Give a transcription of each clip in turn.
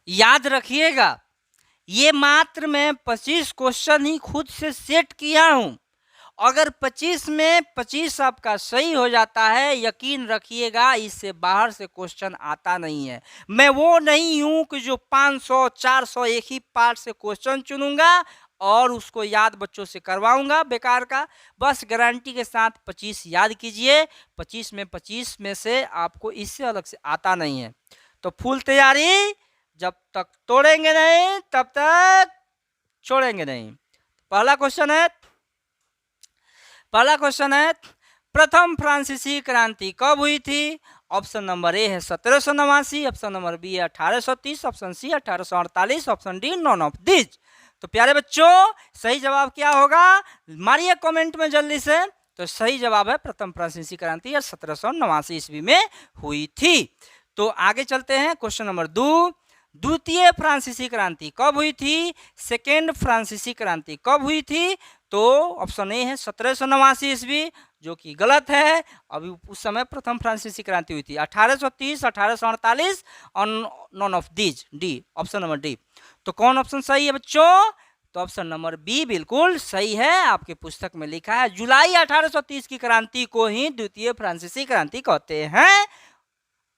याद रखिएगा, ये मात्र मैं 25 क्वेश्चन ही खुद से सेट किया हूँ। अगर 25 में 25 आपका सही हो जाता है, यकीन रखिएगा इससे बाहर से क्वेश्चन आता नहीं है। मैं वो नहीं हूँ कि जो 500 400 एक ही पार्ट से क्वेश्चन चुनूंगा और उसको याद बच्चों से करवाऊंगा बेकार का। बस गारंटी के साथ 25 याद कीजिए, 25 में से आपको इससे अलग से आता नहीं है। तो फुल तैयारी, जब तक तोड़ेंगे नहीं तब तक छोड़ेंगे नहीं। पहला क्वेश्चन है प्रथम फ्रांसीसी क्रांति कब हुई थी? ऑप्शन नंबर ए है 1789, ऑप्शन नंबर बी है 1830, option C 1848, option D none of this. तो प्यारे बच्चों, सही जवाब क्या होगा? मारिए कमेंट में जल्दी से। तो सही जवाब है प्रथम फ्रांसीसी क्रांति 1789 ईस्वी में हुई थी। तो आगे चलते हैं, क्वेश्चन नंबर 2, द्वितीय फ्रांसीसी क्रांति कब हुई थी? सेकेंड फ्रांसीसी क्रांति कब हुई थी? तो ऑप्शन ए है 1789 ईस्वी, जो कि गलत है। अभी उस समय प्रथम फ्रांसीसी क्रांति हुई थी 1830, 1848 और non of these, D, option number D. तो कौन ऑप्शन सही है बच्चों? तो ऑप्शन नंबर बी बिल्कुल सही है। आपके पुस्तक में लिखा है जुलाई 1830 की क्रांति को ही द्वितीय फ्रांसीसी क्रांति कहते हैं।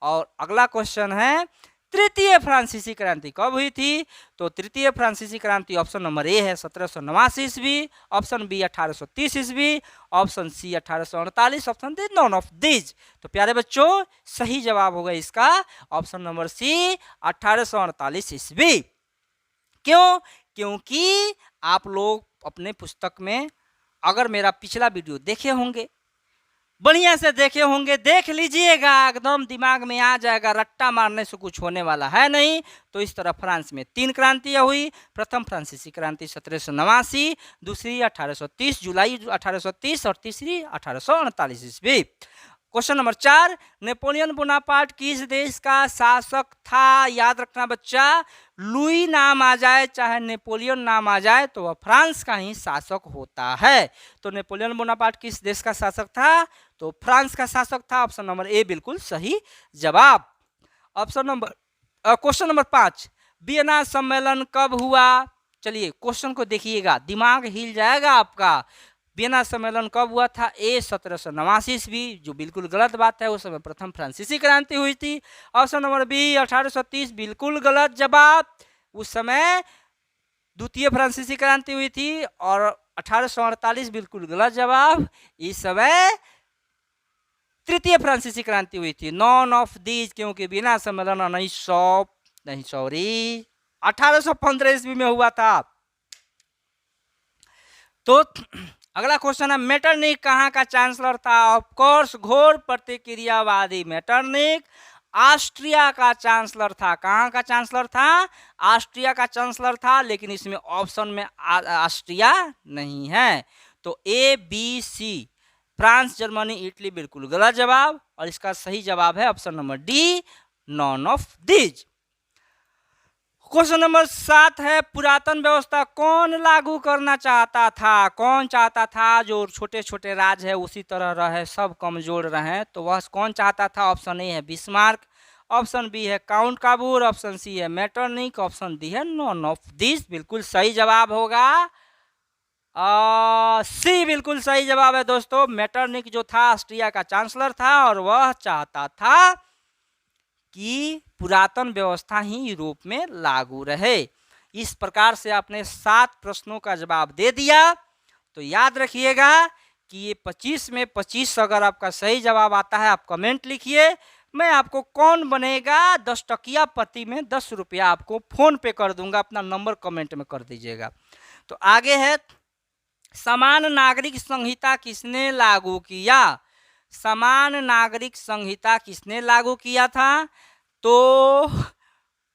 और अगला क्वेश्चन है तृतीय फ्रांसीसी क्रांति कब हुई थी? तो तृतीय फ्रांसीसी क्रांति ऑप्शन नंबर ए है 1789 ईस्वी, ऑप्शन बी 1830 ईस्वी, option C 1848, option D none of this. तो प्यारे बच्चों, सही जवाब होगा इसका ऑप्शन नंबर सी 1848 ईस्वी। क्यों? क्योंकि आप लोग अपने पुस्तक में अगर मेरा पिछला वीडियो देखे होंगे, बढ़िया से देखे होंगे, देख लीजिएगा, एकदम दिमाग में आ जाएगा। रट्टा मारने से कुछ होने वाला है नहीं। तो इस तरह फ्रांस में 3 क्रांतियां हुई। प्रथम फ्रांसीसी क्रांति 1789, दूसरी 1830 जुलाई 1830 और तीसरी 1848 ईस्वी। क्वेश्चन नंबर 4, नेपोलियन बोनापार्ट किस देश का शासक था? याद रखना बच्चा, लुई नाम आ जाए चाहे नेपोलियन नाम आ जाए तो वह फ्रांस का ही शासक होता है। तो नेपोलियन बोनापार्ट किस देश का शासक था? तो फ्रांस का शासक था। ऑप्शन नंबर ए बिल्कुल सही जवाब। क्वेश्चन नंबर 5, वियना सम्मेलन कब हुआ? चलिए क्वेश्चन को देखिएगा, दिमाग हिल जाएगा आपका। वियना सम्मेलन कब हुआ था? ए 1789 ईस्वी, जो बिल्कुल गलत बात है। उस समय प्रथम फ्रांसीसी क्रांति हुई थी। ऑप्शन नंबर बी 1830, बिल्कुल गलत जवाब। उस समय द्वितीय फ्रांसीसी क्रांति हुई थी। और 1848 बिल्कुल गलत जवाब। इस समय तृतीय फ्रांसीसी क्रांति हुई थी, नॉन ऑफ दीज, क्योंकि वियना सम्मेलन 1815 ईस्वी में हुआ था। तो अगला क्वेश्चन है मेटरनिक कहाँ का चांसलर था? ऑफकोर्स घोर प्रतिक्रियावादी मेटरनिक ऑस्ट्रिया का चांसलर था। कहाँ का चांसलर था? ऑस्ट्रिया का चांसलर था। लेकिन इसमें ऑप्शन में ऑस्ट्रिया नहीं है। तो A B C, France, Germany, Italy, बिल्कुल गलत जवाब। और इसका सही जवाब है option number D, none of these. Question number 7 है पुरातन व्यवस्था कौन लागू करना चाहता था? कौन चाहता था जो छोटे छोटे राज्य है उसी तरह रहे, सब कमजोर रहे? तो वह कौन चाहता था? ऑप्शन ए है बिस्मार्क, ऑप्शन बी है काउंट काबूर, ऑप्शन सी है मेटरनिक, ऑप्शन डी है नॉन ऑफ दिस। बिल्कुल सही जवाब होगा सी, बिल्कुल सही जवाब है दोस्तों। मेटरनिक जो था ऑस्ट्रिया का चांसलर था और वह चाहता था कि पुरातन व्यवस्था ही यूरोप में लागू रहे। इस प्रकार से आपने 7 प्रश्नों का जवाब दे दिया। तो याद रखिएगा कि ये 25 में 25 अगर आपका सही जवाब आता है आप कमेंट लिखिए। मैं आपको कौन बनेगा 10 टकिया प्रति में 10 रुपया आपको फोन पे कर दूंगा। अपना नंबर कमेंट में कर दीजिएगा। तो आगे है समान नागरिक संहिता किसने लागू किया? समान नागरिक संहिता किसने लागू किया था? तो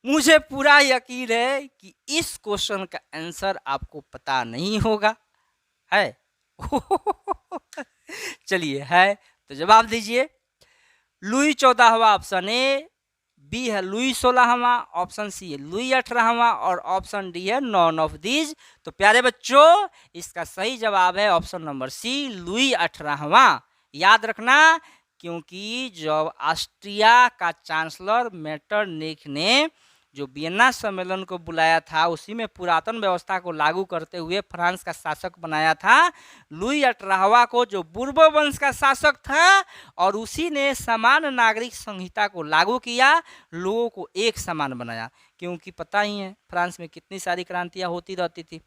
मुझे पूरा यकीन है कि इस क्वेश्चन का आंसर आपको पता नहीं होगा, है? चलिए, है तो जवाब दीजिए। लुई 14वां ऑप्शन ए, बी है लुई 16वां, ऑप्शन सी है लुई 18वां और ऑप्शन डी है नॉन ऑफ दीज। तो प्यारे बच्चों, इसका सही जवाब है ऑप्शन नंबर सी, लुई 18वां। याद रखना, क्योंकि जब ऑस्ट्रिया का चांसलर मेटरनिक ने जो वियना सम्मेलन को बुलाया था, उसी में पुरातन व्यवस्था को लागू करते हुए फ्रांस का शासक बनाया था लुई 18वां को, जो बूर्बो वंश का शासक था, और उसी ने समान नागरिक संहिता को लागू किया, लोगों को एक समान बनाया। क्योंकि पता ही है फ्रांस में कितनी सारी क्रांतियां होती रहती थी।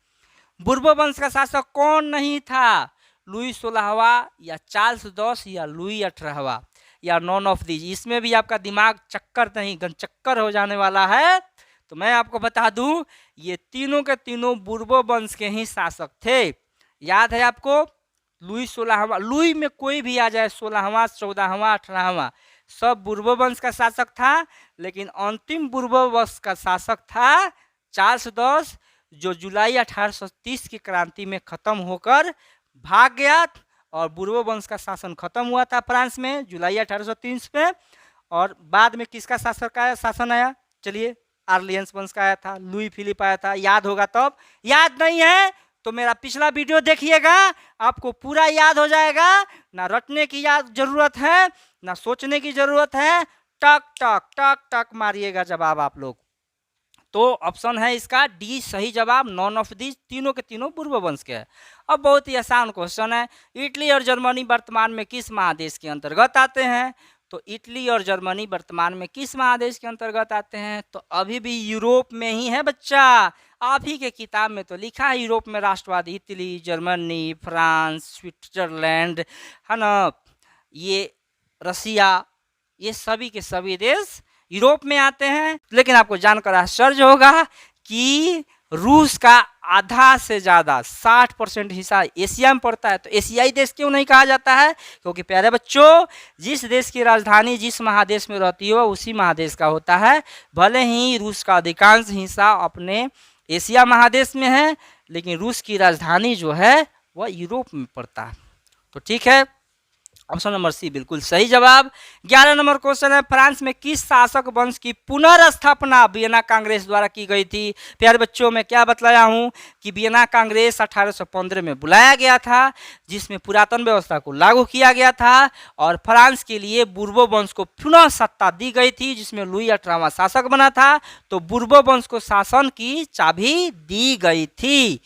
बूर्बो वंश का शासक कौन नहीं था? लुई 16वां या चार्ल्स 10 या लुई 18वां या नॉन ऑफ दीज। इसमें भी आपका दिमाग चक्कर नहीं गनचक्कर हो जाने वाला है। तो मैं आपको बता दूं, ये तीनों के तीनों बूर्बो वंश के ही शासक थे। याद है आपको? लुई 16वां, लुई में कोई भी आ जाए, 16वां 14वां 18वां, सब बूर्बो वंश का शासक था। लेकिन अंतिम बूर्बो वंश का शासक था चार्ल्स 10, जो जुलाई 1830 की क्रांति में खत्म होकर भाग गया, और बूर्बो वंश का शासन खत्म हुआ था फ्रांस में जुलाई 1830 में। और बाद में किसका शासन आया? चलिए, आर्लियंस वंश का आया था, लुई फिलिप आया था। याद होगा तब, याद नहीं है तो मेरा पिछला वीडियो देखिएगा, आपको पूरा याद हो जाएगा। ना रटने की जरूरत है, ना सोचने की जरूरत है, टक टक टक टक मारिएगा जवाब आप लोग। तो ऑप्शन है इसका डी सही जवाब, नॉन ऑफ दीज, तीनों के तीनों बूर्बो वंश के हैं। अब बहुत ही आसान क्वेश्चन है, इटली और जर्मनी वर्तमान में किस महादेश के अंतर्गत आते हैं? तो इटली और जर्मनी वर्तमान में किस महादेश के अंतर्गत आते हैं? तो अभी भी यूरोप में ही है बच्चा। आप ही के किताब में तो लिखा है यूरोप में राष्ट्रवाद इटली, जर्मनी, फ्रांस, स्विट्जरलैंड, है ना, ये रसिया, ये सभी के सभी देश यूरोप में आते हैं। लेकिन आपको जानकर आश्चर्य होगा कि रूस का आधा से ज़्यादा 60% हिस्सा एशिया में पड़ता है। तो एशियाई देश क्यों नहीं कहा जाता है? क्योंकि प्यारे बच्चों, जिस देश की राजधानी जिस महादेश में रहती हो उसी महादेश का होता है। भले ही रूस का अधिकांश हिस्सा अपने एशिया महादेश में है, लेकिन रूस की राजधानी जो है वह यूरोप में पड़ता है। तो ठीक है, ऑप्शन नंबर सी बिल्कुल सही जवाब। 11 नंबर क्वेश्चन है, फ्रांस में किस शासक वंश की पुनर्स्थापना वियना कांग्रेस द्वारा की गई थी? प्यारे बच्चों, मैं क्या बतलाया हूँ कि वियना कांग्रेस 1815 में बुलाया गया था, जिसमें पुरातन व्यवस्था को लागू किया गया था, और फ्रांस के लिए बूर्बो वंश को पुनः सत्ता दी गई थी, जिसमें लुई 18वां शासक बना था। तो बूर्बो वंश को शासन की चाबी दी गई थी,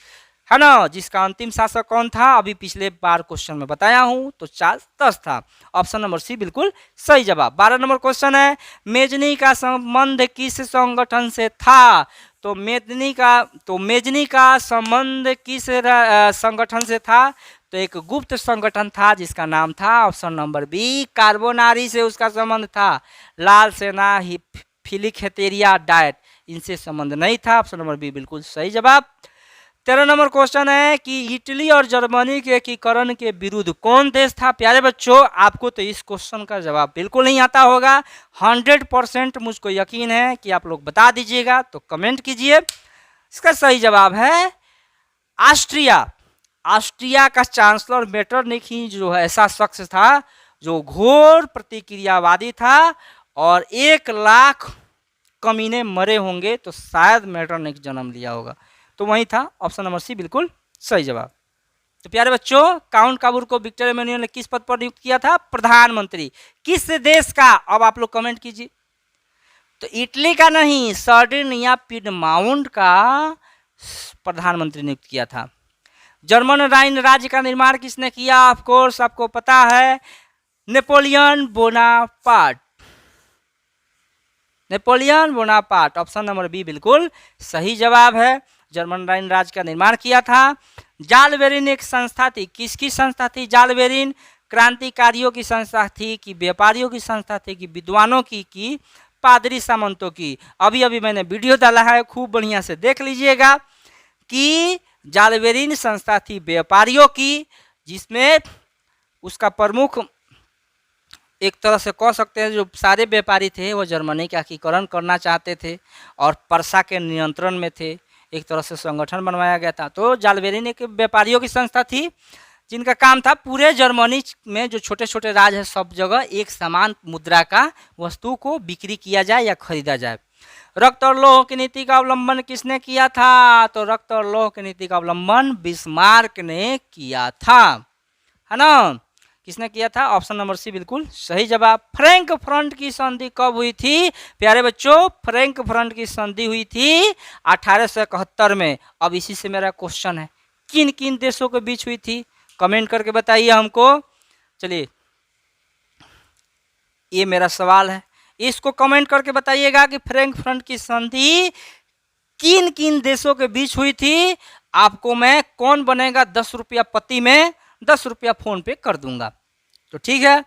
है ना। जिसका अंतिम शासक कौन था? अभी पिछले बार क्वेश्चन में बताया हूं, तो चार्ल्स 10 था। ऑप्शन नंबर सी बिल्कुल सही जवाब। 12 नंबर क्वेश्चन है, मेजनी का संबंध किस संगठन से था? तो मेजनी का संबंध किस संगठन से था? तो एक गुप्त संगठन था जिसका नाम था, ऑप्शन नंबर बी, कार्बोनारी से उसका संबंध था। लाल सेना, फिलिक हेतेरिया डाइट, इनसे संबंध नहीं था। ऑप्शन नंबर बी बिल्कुल सही जवाब। 13 नंबर क्वेश्चन है कि इटली और जर्मनी के एकीकरण के विरुद्ध कौन देश था? प्यारे बच्चों, आपको तो इस क्वेश्चन का जवाब बिल्कुल नहीं आता होगा, 100% मुझको यकीन है कि आप लोग बता दीजिएगा, तो कमेंट कीजिए। इसका सही जवाब है ऑस्ट्रिया। ऑस्ट्रिया का चांसलर मेटरनिख ही जो है ऐसा शख्स था जो घोर प्रतिक्रियावादी था, और 1 लाख कमीने मरे होंगे तो शायद मेटरनिख जन्म लिया होगा, तो वही था। ऑप्शन नंबर सी बिल्कुल सही जवाब। तो प्यारे बच्चों, काउंट काबूर को विक्टर एमेनुअल ने किस पद पर नियुक्त किया था? प्रधानमंत्री। किस देश का? अब आप लोग कमेंट कीजिए। तो इटली का नहीं, सर्डिनिया पिडमाउंट का प्रधानमंत्री नियुक्त किया था। जर्मन राइन राज्य का निर्माण किसने किया? ऑफ कोर्स आपको पता है, Napoleon Bonaparte. Napoleon Bonaparte, option number B बिल्कुल सही जवाब है। जर्मन राइन राज्य का निर्माण किया था। जालबेरिन एक संस्था थी, किसकी संस्था थी जालबेरिन? क्रांतिकारियों की संस्था थी कि व्यापारियों की संस्था थी कि विद्वानों की कि पादरी सामंतों की? अभी अभी मैंने वीडियो डाला है, खूब बढ़िया से देख लीजिएगा कि जालबेरिन संस्था थी व्यापारियों की, जिसमें उसका प्रमुख एक तरह से कह सकते हैं जो सारे व्यापारी थे वो जर्मनी का एकीकरण करना चाहते थे और पर्सा के नियंत्रण में थे। एक तरह से संगठन बनवाया गया था। तो जालबेरिन एक व्यापारियों की संस्था थी जिनका काम था पूरे जर्मनी में जो छोटे छोटे राज्य है सब जगह एक समान मुद्रा का वस्तु को बिक्री किया जाए या खरीदा जाए। रक्त और लौह की नीति का अवलंबन किसने किया था? तो रक्त और लौह की नीति का अवलंबन बिस्मार्क ने किया था, है ना। किसने किया था? ऑप्शन नंबर सी बिल्कुल सही जवाब। फ्रैंकफर्ट की संधि कब हुई थी प्यारे बच्चों? फ्रैंकफर्ट की संधि हुई थी 1871 में। अब इसी से मेरा क्वेश्चन है, किन किन देशों के बीच हुई थी? कमेंट करके बताइए हमको। चलिए, ये मेरा सवाल है, इसको कमेंट करके बताइएगा कि फ्रैंकफर्ट की संधि किन किन देशों के बीच हुई थी। आपको मैं कौन बनेगा 10 रुपया पति में 10 रुपया फोन पे कर दूंगा। तो ठीक है,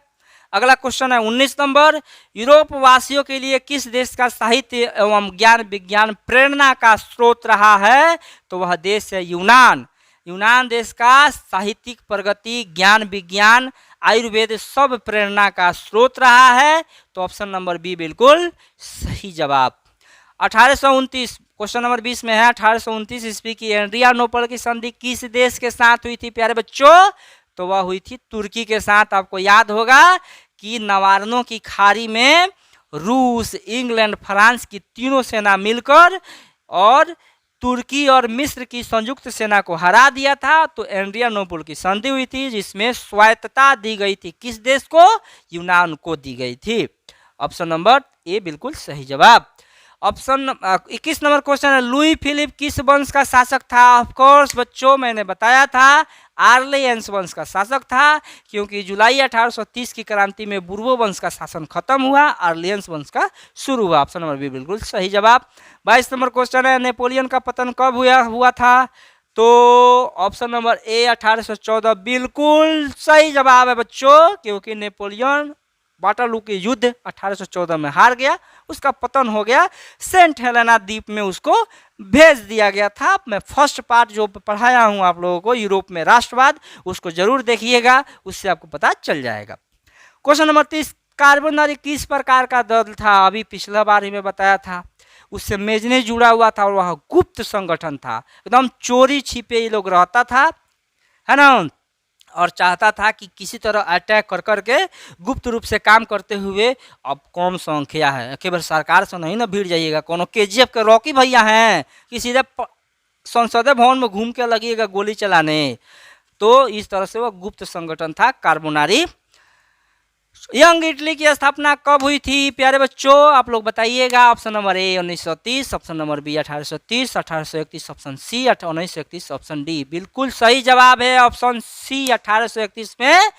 अगला क्वेश्चन है 19 नंबर। यूरोप वासियों के लिए किस देश का साहित्य एवं ज्ञान विज्ञान प्रेरणा का स्रोत रहा है? तो वह देश है यूनान। यूनान देश का साहित्यिक प्रगति, ज्ञान विज्ञान, आयुर्वेद सब प्रेरणा का स्रोत रहा है। तो ऑप्शन नंबर बी बिल्कुल सही जवाब। 1829 क्वेश्चन नंबर 20 में है, 1829 ईस्वी की एड्रियानोपल की संधि किस देश के साथ हुई थी प्यारे बच्चों? तो वह हुई थी तुर्की के साथ। आपको याद होगा कि नवार्नो की खाड़ी में रूस, इंग्लैंड, फ्रांस की तीनों सेना मिलकर और तुर्की और मिस्र की संयुक्त सेना को हरा दिया था। तो एड्रियानोपल की संधि हुई थी जिसमें स्वायत्तता दी गई थी। किस देश को? यूनान को दी गई थी। ऑप्शन नंबर ए बिल्कुल सही जवाब। ऑप्शन 21 नंबर क्वेश्चन है, लुई फिलिप किस वंश का शासक था? ऑफ कोर्स बच्चों, मैंने बताया था आर्लियंस वंश का शासक था, क्योंकि जुलाई 1830 की क्रांति में बुर्बो वंश का शासन खत्म हुआ, आर्लियंस वंश का शुरू हुआ। ऑप्शन नंबर बी बिल्कुल सही जवाब। 22 नंबर क्वेश्चन है, नेपोलियन का पतन कब हुआ था? तो ऑप्शन नंबर ए 1814 बिल्कुल सही जवाब है बच्चों, क्योंकि नेपोलियन वाटरलू के युद्ध 1814 में हार गया, उसका पतन हो गया, सेंट हेलेना द्वीप में उसको भेज दिया गया था। मैं फर्स्ट पार्ट जो पढ़ाया हूं आप लोगों को यूरोप में राष्ट्रवाद, उसको जरूर देखिएगा, उससे आपको पता चल जाएगा। क्वेश्चन नंबर 30, कार्बोनारी किस प्रकार का दल था? अभी पिछला बार ही में बताया था, उससे मेजने जुड़ा हुआ था और वह गुप्त संगठन था, एकदम चोरी छिपे ये लोग रहता था, है ना, और चाहता था कि किसी तरह अटैक कर करके गुप्त रूप से काम करते हुए। अब कम संख्या है, केवल सरकार से नहीं ना भीड़ जाइएगा, कोनो केजीएफ के रॉकी भैया हैं कि सीधे संसदीय भवन में घूम के लगिएगा गोली चलाने। तो इस तरह से वह गुप्त संगठन था कार्बोनारी। यंग इटली की स्थापना कब हुई थी प्यारे बच्चों? आप लोग बताइएगा। Option number A 1930, option number B 1830, 1831 option C, 1931 option D बिल्कुल सही जवाब है। ऑप्शन सी 1831 में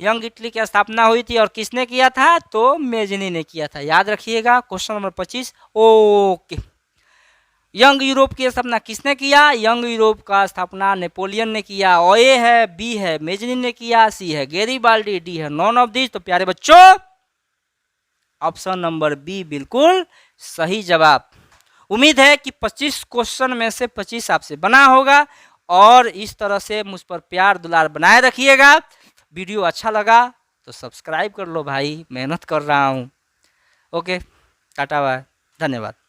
यंग इटली की स्थापना हुई थी। और किसने किया था? तो मेजनी ने किया था, याद रखिएगा। Question number 25, okay, young Europe की स्थापना किसने किया? यंग यूरोप का स्थापना नेपोलियन ने किया। और ए है, बी है मेजनी ने किया, सी है गैरीबाल्डी, डी है नॉन ऑफ दिस। तो प्यारे बच्चों ऑप्शन नंबर बी बिल्कुल सही जवाब। उम्मीद है कि 25 क्वेश्चन में से 25 आपसे बना होगा, और इस तरह से मुझ पर प्यार दुलार बनाए रखिएगा। वीडियो अच्छा लगा तो सब्सक्राइब कर लो भाई, मेहनत कर रहा हूँ। ओके, टाटा बाय, धन्यवाद।